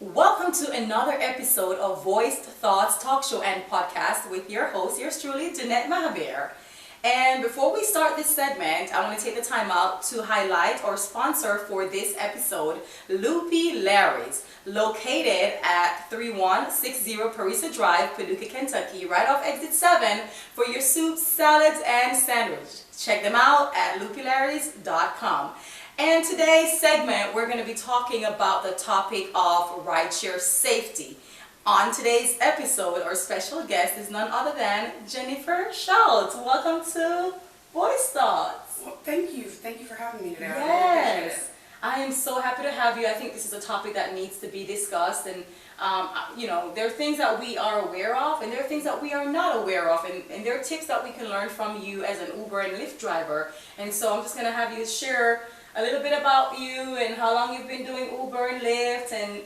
Welcome to another episode of Voiced Thoughts Talk Show and Podcast with your host, yours truly, Danette Mahabeer. And before we start this segment, I want to take the time out to highlight our sponsor for this episode, Loopy Larry's, located at 3160 Parisa Drive, Paducah, Kentucky, right off exit 7 for your soups, salads, and sandwich. Check them out at loopylarrys.com. And today's segment, we're going to be talking about the topic of rideshare safety. On today's episode, our special guest is none other than Jennifer Schultz. Welcome to Voice Thoughts. Well, thank you. Thank you for having me today. Yes. I really appreciate it. I am so happy to have you. I think this is a topic that needs to be discussed. And, there are things that we are aware of and there are things that we are not aware of. And there are tips that we can learn from you as an Uber and Lyft driver. And so I'm just going to have you share a little bit about you and how long you've been doing Uber and Lyft and,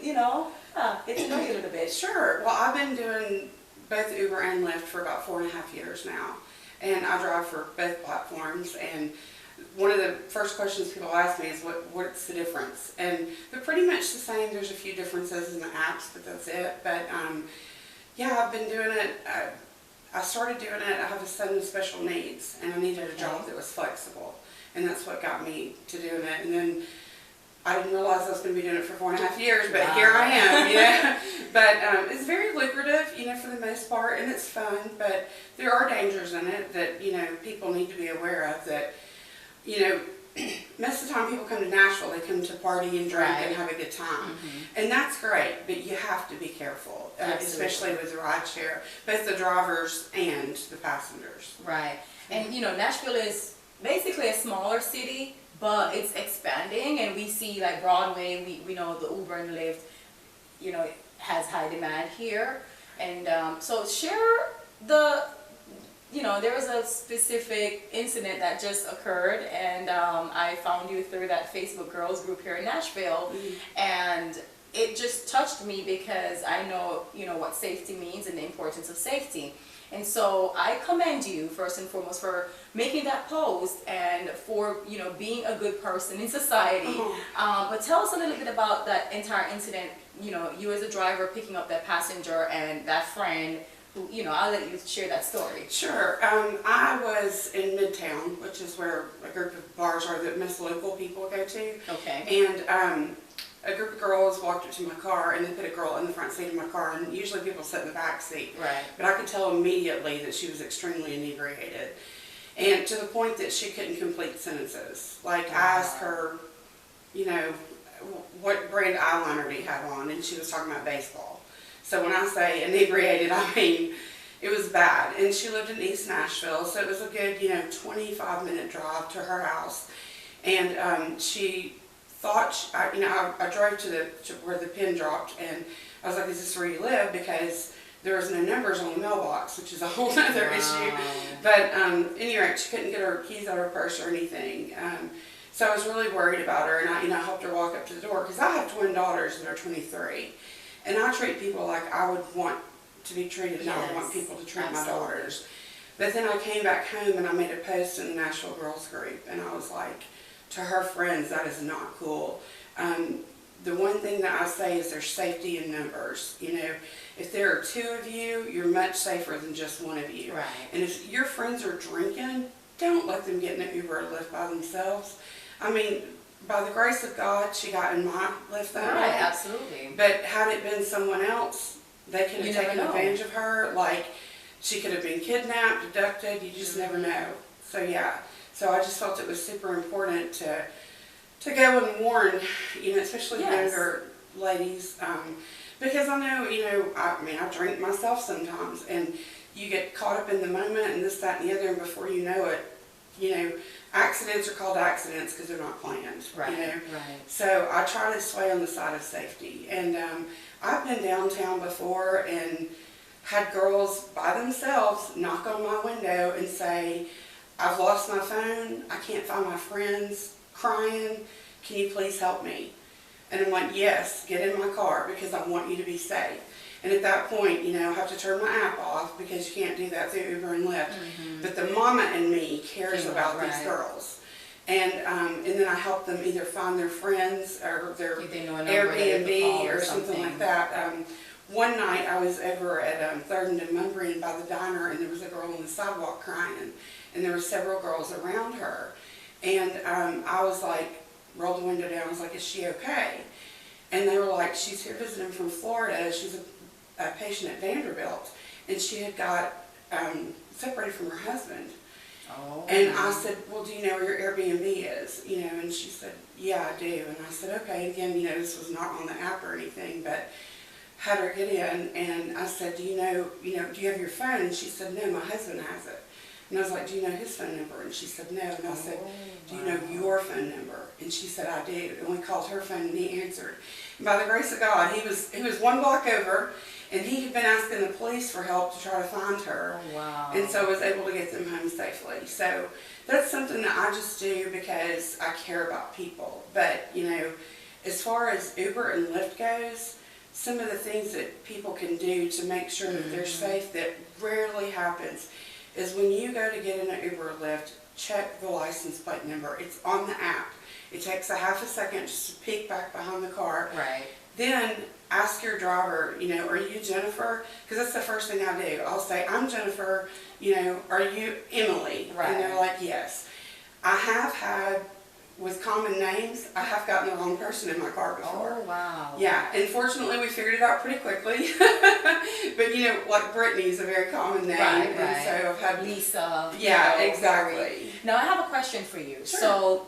get to know you a little bit. Sure. Well, I've been doing both Uber and Lyft for about 4.5 years now. And I drive for both platforms. And one of the first questions people ask me is, what's the difference? And they're pretty much the same. There's a few differences in the apps, but that's it. But, I've been doing it. I started doing it. I have a son with special needs, and I needed a job that was flexible. And that's what got me to doing it. And then I didn't realize I was going to be doing it for 4.5 years, but Wow. Here I am, But it's very lucrative, for the most part, and it's fun. But there are dangers in it that, people need to be aware of. That, most of the time people come to Nashville, they come to party and drink and have a good time. Mm-hmm. And that's great, but you have to be careful, especially with the rideshare, both the drivers and the passengers. Right. And, Nashville is basically a smaller city, but it's expanding, and we see like Broadway, we know the Uber and Lyft, has high demand here. And so share there was a specific incident that just occurred, and I found you through that Facebook girls group here in Nashville, and it just touched me because I know, what safety means and the importance of safety. And so I commend you first and foremost for making that post and for being a good person in society. But tell us a little bit about that entire incident. You as a driver picking up that passenger and that friend. Who I'll let you share that story. Sure. I was in Midtown, which is where a group of bars are that most local people go to. Okay. And a group of girls walked up to my car, and they put a girl in the front seat of my car, and usually people sit in the back seat. Right. But I could tell immediately that she was extremely inebriated, and to the point that she couldn't complete sentences. Like, I asked her, what brand eyeliner do you have on? And she was talking about baseball. So when I say inebriated, I mean it was bad. And she lived in East Nashville, so it was a good, 25-minute drive to her house. And she thought, I drove to where the pin dropped, and I was like, is this where you live? Because there was no numbers on the mailbox, which is a whole other issue. But anyway, she couldn't get her keys out of her purse or anything. So I was really worried about her, and I helped her walk up to the door, because I have twin daughters that are 23. And I treat people like I would want to be treated, and I would want people to treat my daughters. But then I came back home, and I made a post in the Nashville girls group, and I was like, to her friends, that is not cool. The one thing that I say is there's safety in numbers. If there are two of you, you're much safer than just one of you. Right. And if your friends are drinking, don't let them get in an Uber or Lyft by themselves. I mean, by the grace of God, she got in my Lyft that Right, night. absolutely. But had it been someone else, they could have taken advantage of her. Like, she could have been kidnapped, abducted. You just never know. So yeah. So I just felt it was super important to go and warn, especially younger ladies, because I know, I drink myself sometimes, and you get caught up in the moment and this, that, and the other, and before you know it, accidents are called accidents because they're not planned. Right. Right. So I try to sway on the side of safety, and I've been downtown before and had girls by themselves knock on my window and say, I've lost my phone, I can't find my friends, crying, can you please help me? And I'm like, yes, get in my car because I want you to be safe. And at that point, I have to turn my app off because you can't do that through Uber and Lyft. But the mama in me cares about these girls. and then I help them either find their friends or their If they know a number that they could Airbnb call or something like that. One night I was over at 3rd and Munbreen by the diner, and there was a girl on the sidewalk crying, and there were several girls around her. And I was like, rolled the window down, I was like, is she okay? And they were like, she's here visiting from Florida, she's a patient at Vanderbilt, and she had got separated from her husband. Oh. And I said, well, do you know where your Airbnb is? You know, and she said, yeah, I do. And I said, okay. Again, you know, this was not on the app or anything, but had her get in. And I said, do you have your phone? And she said, no, my husband has it. And I was like, do you know his phone number? And she said, no. And I said, do you know your phone number? And she said, I do. And we called her phone, and he answered. And by the grace of God, he was 1 block over, and he had been asking the police for help to try to find her. Oh, wow. And so I was able to get them home safely. So that's something that I just do because I care about people. But, you know, as far as Uber and Lyft goes, some of the things that people can do to make sure that they're safe that rarely happens is when you go to get in an Uber or Lyft, check the license plate number. It's on the app. It takes a half a second just to peek back behind the car. Right. Then ask your driver, you know, are you Jennifer? Because that's the first thing I do. I'll say, I'm Jennifer, you know, are you Emily? Right. And they're like, yes. I have had, with common names, I have gotten the wrong person in my car before. Oh, wow. Yeah, and fortunately we figured it out pretty quickly. But, you know, like Brittany is a very common name. Right, and right. so I've had Lisa. Yeah, you know, exactly. Mary. Now I have a question for you. Sure. So,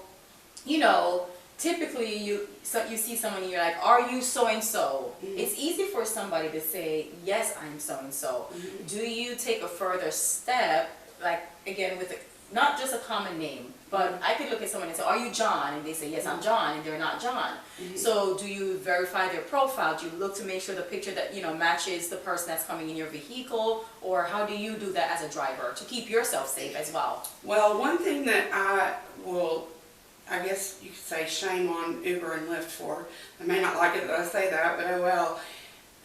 you know, typically you see someone and you're like, are you so-and-so? Mm-hmm. It's easy for somebody to say, yes, I'm so-and-so. Mm-hmm. Do you take a further step, like, again, with not just a common name, but Mm-hmm. I could look at someone and say, are you John? And they say, yes, I'm John, and they're not John. Mm-hmm. So do you verify their profile? Do you look to make sure the picture that, you know, matches the person that's coming in your vehicle? Or how do you do that as a driver to keep yourself safe as well? Well, one thing that I will, I guess you could say, shame on Uber and Lyft for, I may not like it that I say that, but oh well,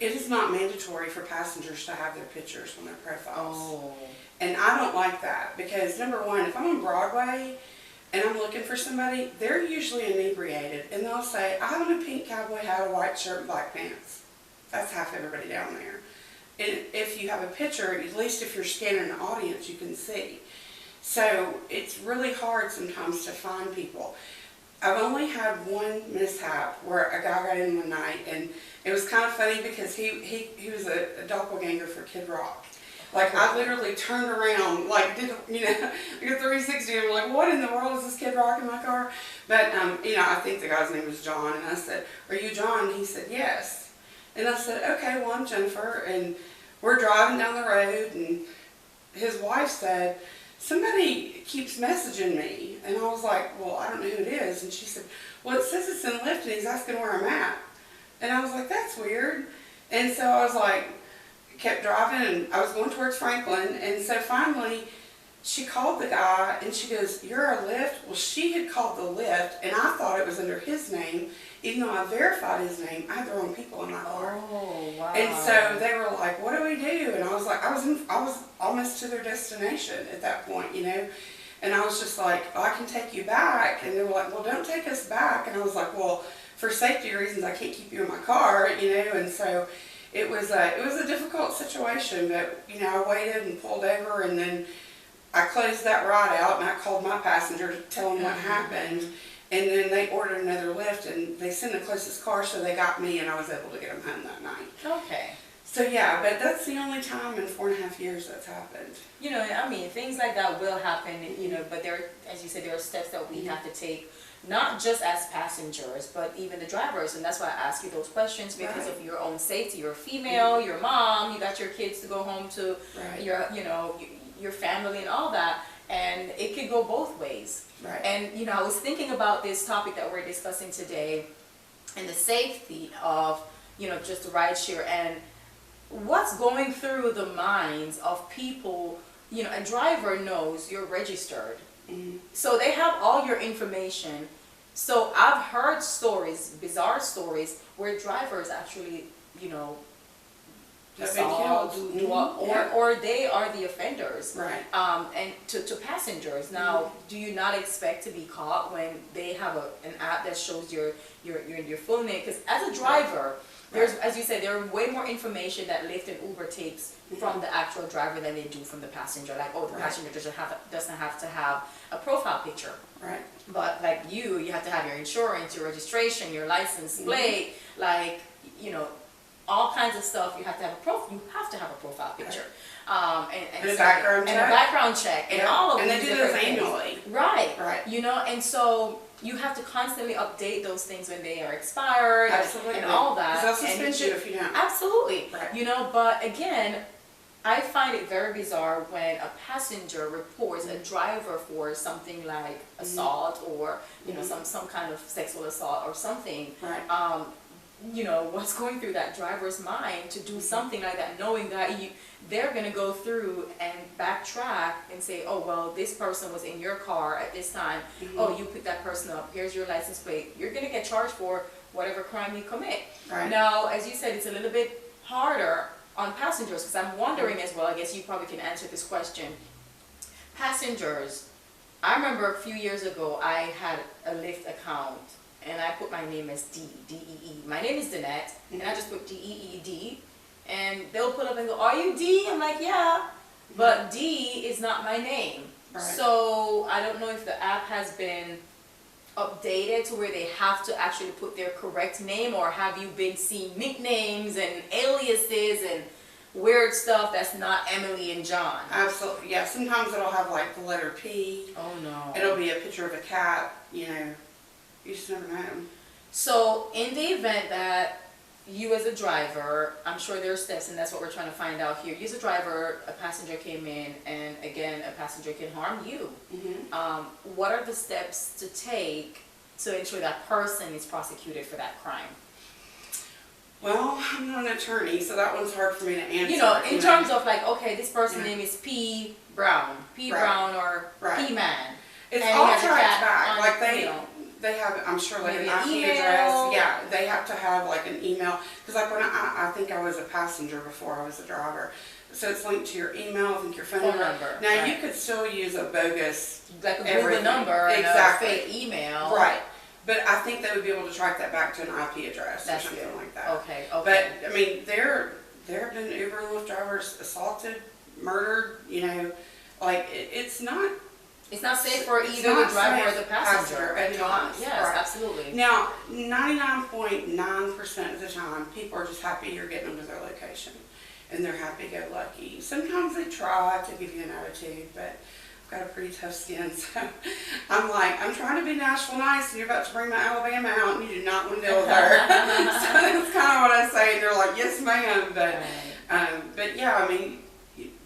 it is not mandatory for passengers to have their pictures on their profiles. Oh. And I don't like that because, number one, if I'm on Broadway and I'm looking for somebody, they're usually inebriated, and they'll say, I have on a pink cowboy hat, a white shirt, and black pants. That's half everybody down there. And if you have a picture, at least if you're scanning an audience, you can see. So it's really hard sometimes to find people. I've only had one mishap where a guy got in one night, and it was kind of funny because he was a doppelganger for Kid Rock. Like, I literally turned around, like, did, you know, like a 360, and I'm like, what in the world is this Kid Rock in my car? But, you know, I think the guy's name was John, and I said, are you John? And he said, yes. And I said, okay, well, I'm Jennifer, and we're driving down the road, and his wife said, somebody keeps messaging me. And I was like, well, I don't know who it is. And she said, well, it says it's in Lyft, and he's asking where I'm at. And I was like, that's weird. And so I was like, kept driving, and I was going towards Franklin, and so finally she called the guy, and she goes, you're a Lyft? Well, she had called the Lyft, and I thought it was under his name, even though I verified his name. I had the wrong people in my car. Oh, wow. And so they were like, what do we do? And I was like, I was almost to their destination at that point, you know, and I was just like, oh, I can take you back. And they were like, well, don't take us back. And I was like, well, for safety reasons, I can't keep you in my car, you know. And so it was a difficult situation, but, you know, I waited and pulled over, and then I closed that ride out, and I called my passenger to tell him what happened, and then they ordered another Lyft, and they sent the closest car, so they got me, and I was able to get them home that night. Okay. So yeah, but that's the only time in 4.5 years that's happened. You know, I mean, things like that will happen, you know, but there, as you said, there are steps that we have to take, not just as passengers, but even the drivers. And that's why I ask you those questions, because Right. of your own safety. You're a female, you're a mom, you got your kids to go home to, Right. your family and all that. And it could go both ways. Right. And, you know, I was thinking about this topic that we're discussing today and the safety of, you know, just the rideshare and what's going through the minds of people. You know, a driver knows you're registered. So they have all your information. So I've heard stories, bizarre stories, where drivers actually, you know, Have been assault, killed. or they are the offenders. Right. And to passengers. Now, do you not expect to be caught when they have an app that shows your full name? Because as a driver, there's, as you said, there are way more information that Lyft and Uber takes from the actual driver than they do from the passenger. Like, oh, the passenger doesn't have to have a profile picture. Right. But like you have to have your insurance, your registration, your license plate, like, you know, all kinds of stuff. You have to have a profile picture. And a background check. And a background check. And all of and these they do different this things. annually. Right. You know, and so you have to constantly update those things when they are expired. Absolutely. And all that. Because they'll suspend you if you don't. Absolutely. Right. You know, but again, I find it very bizarre when a passenger reports a driver for something like assault or, you know, some kind of sexual assault or something. Right. You know, what's going through that driver's mind to do something like that, knowing that they're going to go through and backtrack and say, oh, well, this person was in your car at this time. Oh, you picked that person up. Here's your license plate. You're going to get charged for whatever crime you commit. Right. Now, as you said, it's a little bit harder on passengers, because I'm wondering as well, I guess you probably can answer this question. Passengers, I remember a few years ago, I had a Lyft account, and I put my name as D-E-E. My name is Danette, and I just put D-E-E-D, and they'll pull up and go, are you D? I'm like, yeah, but D is not my name. Right. So I don't know if the app has been updated to where they have to actually put their correct name, or have you been seeing nicknames and aliases and weird stuff that's not Emily and John? Absolutely. Yeah. Sometimes it'll have like the letter P. Oh no. It'll be a picture of a cat. You know, you just never know. So in the event that you as a driver, I'm sure there are steps, and that's what we're trying to find out here. You as a driver, a passenger came in, and again, a passenger can harm you. What are the steps to take to ensure that person is prosecuted for that crime? Well, I'm not an attorney, so that one's hard for me to answer. You know, in terms of like, okay, this person's name is P. Brown, Brown, or P. Man. It's and all he has a tracked cat back. on, Like they, you know, they have, I'm sure, like maybe an an IP email. address. Yeah, they have to have like an email. Because like when I think I was a passenger before I was a driver. So it's linked to your email, I think your phone number. Now you could still use a bogus, like a Google number and a fake email. Right. But I think they would be able to track that back to an IP address or something like that. Okay. But I mean, there have been Uber and Lyft drivers assaulted, murdered. You know, like it's not. It's not safe for either the driver or the passenger at times. Yes, right. Absolutely. Now, 99.9% of the time, people are just happy you're getting them to their location, and they're happy-go-lucky. Sometimes they try to give you an attitude, but I've got a pretty tough skin, so I'm like, I'm trying to be Nashville nice, and you're about to bring my Alabama out, and you do not want to deal with her. So that's kind of what I say, and they're like, yes, ma'am. But yeah, I mean,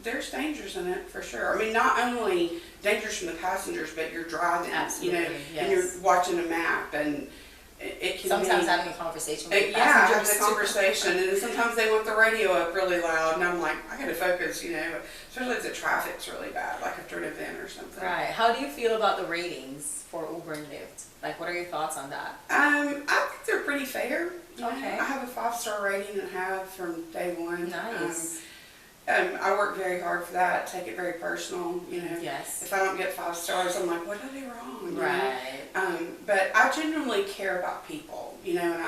there's dangers in it for sure. I mean, not only dangers from the passengers, but you're driving, Absolutely, you know, and you're watching a map, and it can sometimes be, having a conversation with the yeah, passengers. having a conversation, and sometimes they want the radio up really loud, and I'm like, I gotta focus, you know, especially if the traffic's really bad, like after an event or something. Right. How do you feel about the ratings for Uber and Lyft? Like, what are your thoughts on that? I think they're pretty fair. You know, Okay. I have a 5-star rating and have from day one. Nice. I work very hard for that, take it very personal, you know. Yes. If I don't get 5 stars, I'm like, what did I do wrong? You know? Right. But I genuinely care about people, you know, and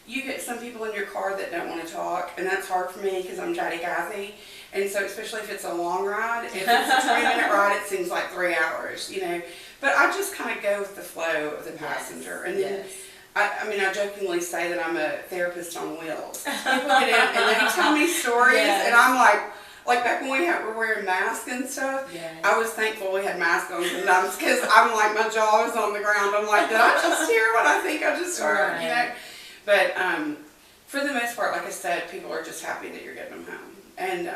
you get some people in your car that don't want to talk, and that's hard for me because I'm chatty-cathy, and so especially if it's a long ride, if it's a 20-minute ride, it seems like 3 hours, you know. But I just kind of go with the flow of the passenger, and then I mean, I jokingly say that I'm a therapist on wheels. People get in and they tell me stories, and I'm like back when we were wearing masks and stuff, I was thankful we had masks on sometimes because I'm like, my jaw is on the ground. I'm like, did I just hear what I think I just heard, you know? But for the most part, like I said, people are just happy that you're getting them home. And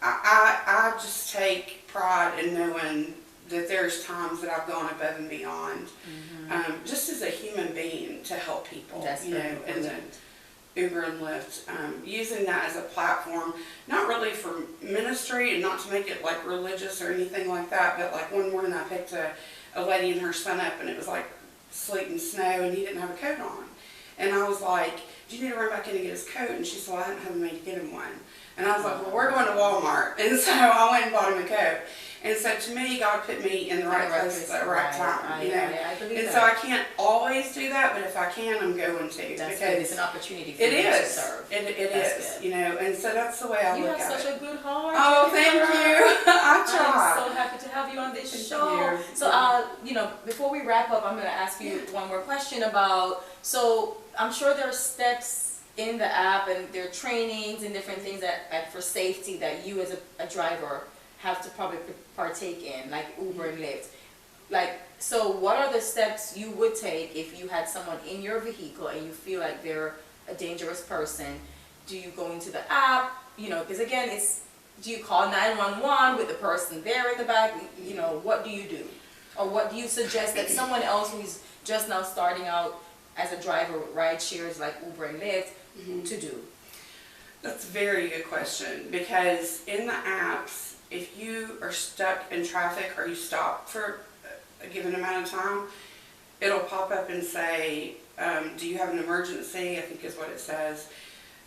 I just take pride in knowing that there's times that I've gone above and beyond, just as a human being to help people, That's you know, in the Uber and Lyft, using that as a platform, not really for ministry and not to make it like religious or anything like that, but like one morning I picked a lady and her son up, and it was like sleet and snow, and he didn't have a coat on. And I was like, do you need to run back in and get his coat? And she said, well, I didn't have the money to get him one. And I was like, well, we're going to Walmart. And so I went and bought him a coat. And so to me, God put me in the right place at the right time, you know. I believe and that. so I can't always do that, but if I can, I'm going to. That's because good. It's an opportunity for it you is. to serve. It That's is, good. you know. And so that's the way I You look have at such it. a good heart. Oh, thank Jennifer. you. I try. I'm so happy to have you on this Thank show. you. So, you know, before we wrap up, I'm going to ask you one more question about, so I'm sure there are steps in the app and there are trainings and different things that for safety that you as a driver have to probably partake in, like Uber and Lyft. Like, so what are the steps you would take if you had someone in your vehicle and you feel like they're a dangerous person? Do you go into the app? You know, because again, do you call 911 with the person there in the back? You know, what do you do? Or what do you suggest that someone else who's just now starting out as a driver with ride shares like Uber and Lyft to do? That's a very good question, because in the apps, if you are stuck in traffic or you stop for a given amount of time, it'll pop up and say, do you have an emergency? I think is what it says.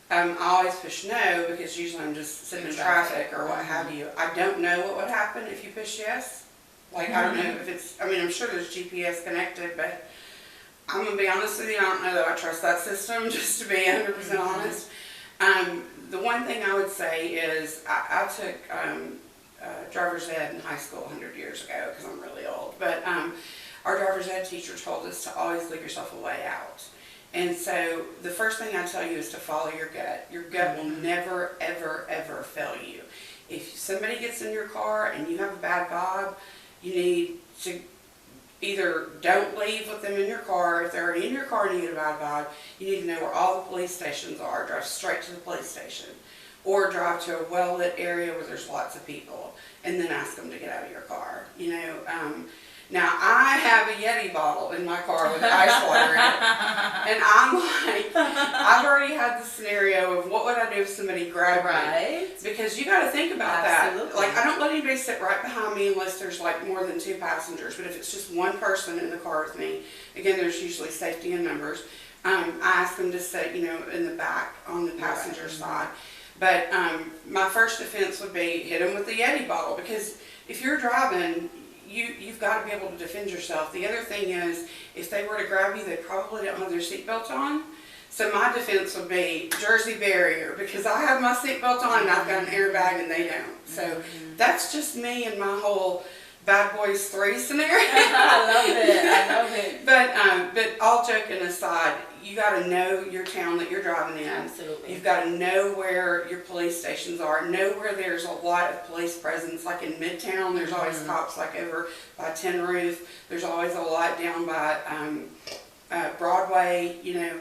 I always push no, because usually I'm just sitting in traffic or what have you. I don't know what would happen if you push yes. Like, I don't know if it's, I mean, I'm sure there's GPS connected, but I'm going to be honest with you, I don't know that I trust that system, just to be 100% honest. The one thing I would say is I took driver's ed in high school 100 years ago, because I'm really old, but our driver's ed teacher told us to always leave yourself a way out. And so the first thing I tell you is to follow your gut. Your gut will never, ever, ever fail you. If somebody gets in your car and you have a bad vibe, you need to either don't leave with them in your car. If they're already in your car and you get a bad vibe, you need to know where all the police stations are. Drive straight to the police station. Or drive to a well-lit area where there's lots of people, and then ask them to get out of your car. You know, now I have a Yeti bottle in my car with ice water in it, and I'm like, I've already had the scenario of what would I do if somebody grabbed me? Because you got to think about that. Like, I don't let anybody sit right behind me unless there's like more than 2 passengers. But if it's just one person in the car with me, again, there's usually safety in numbers. I ask them to sit, you know, in the back on the passenger side. But my first defense would be hit them with the Yeti bottle, because if you're driving, you've got to be able to defend yourself. The other thing is, if they were to grab you, they probably don't have their seatbelt on. So my defense would be Jersey barrier, because I have my seatbelt on and I've got an airbag and they don't. So that's just me and my whole Bad Boys 3 scenario. I love it. I love it. But all joking aside, you got to know your town that you're driving in. Absolutely. You've got to know where your police stations are. Know where there's a lot of police presence. Like in Midtown, there's always cops. Like over by Tin Roof, there's always a lot down by Broadway. You know,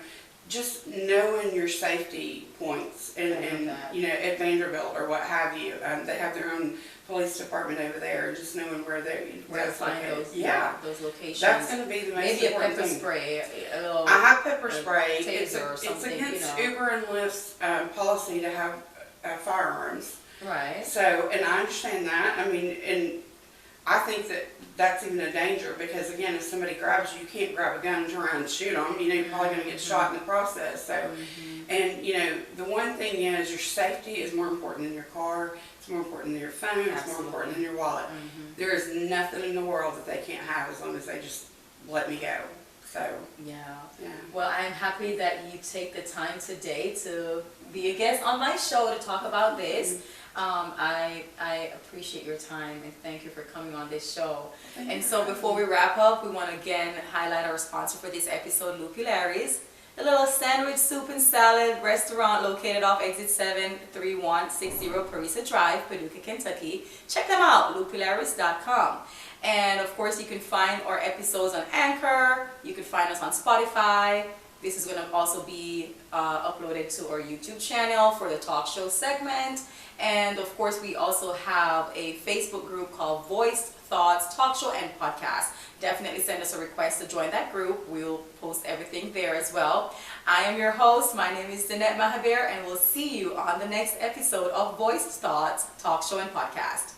just knowing your safety points, and you know, at Vanderbilt or what have you, they have their own police department over there. Just knowing where to find those, those locations. That's going to be the most maybe important a pepper thing. spray. A little, I have pepper spray. Taser or something, against you know. Uber and Lyft's policy to have firearms. Right. So, and I understand that. I mean, and I think that that's even a danger, because again, if somebody grabs you, you can't grab a gun and turn around and shoot them. You know, you're probably going to get shot in the process. So, and you know, the one thing is, your safety is more important than your car. It's more important than your phone. It's more important than your wallet. There is nothing in the world that they can't have as long as they just let me go. So yeah. Yeah. Well, I'm happy that you take the time today to be a guest on my show to talk about this. I appreciate your time, and thank you for coming on this show. And so before we wrap up, we want to again highlight our sponsor for this episode, Lupulari's, a little sandwich, soup and salad restaurant located off exit 73160 Parisa Drive, Paducah, Kentucky. Check them out, lupularis.com. And of course, you can find our episodes on Anchor. You can find us on Spotify. This is going to also be uploaded to our YouTube channel for the talk show segment. And of course, we also have a Facebook group called Voiced Thoughts Talk Show and Podcast. Definitely send us a request to join that group. We'll post everything there as well. I am your host. My name is Danette Mahabeer, and we'll see you on the next episode of Voiced Thoughts Talk Show and Podcast.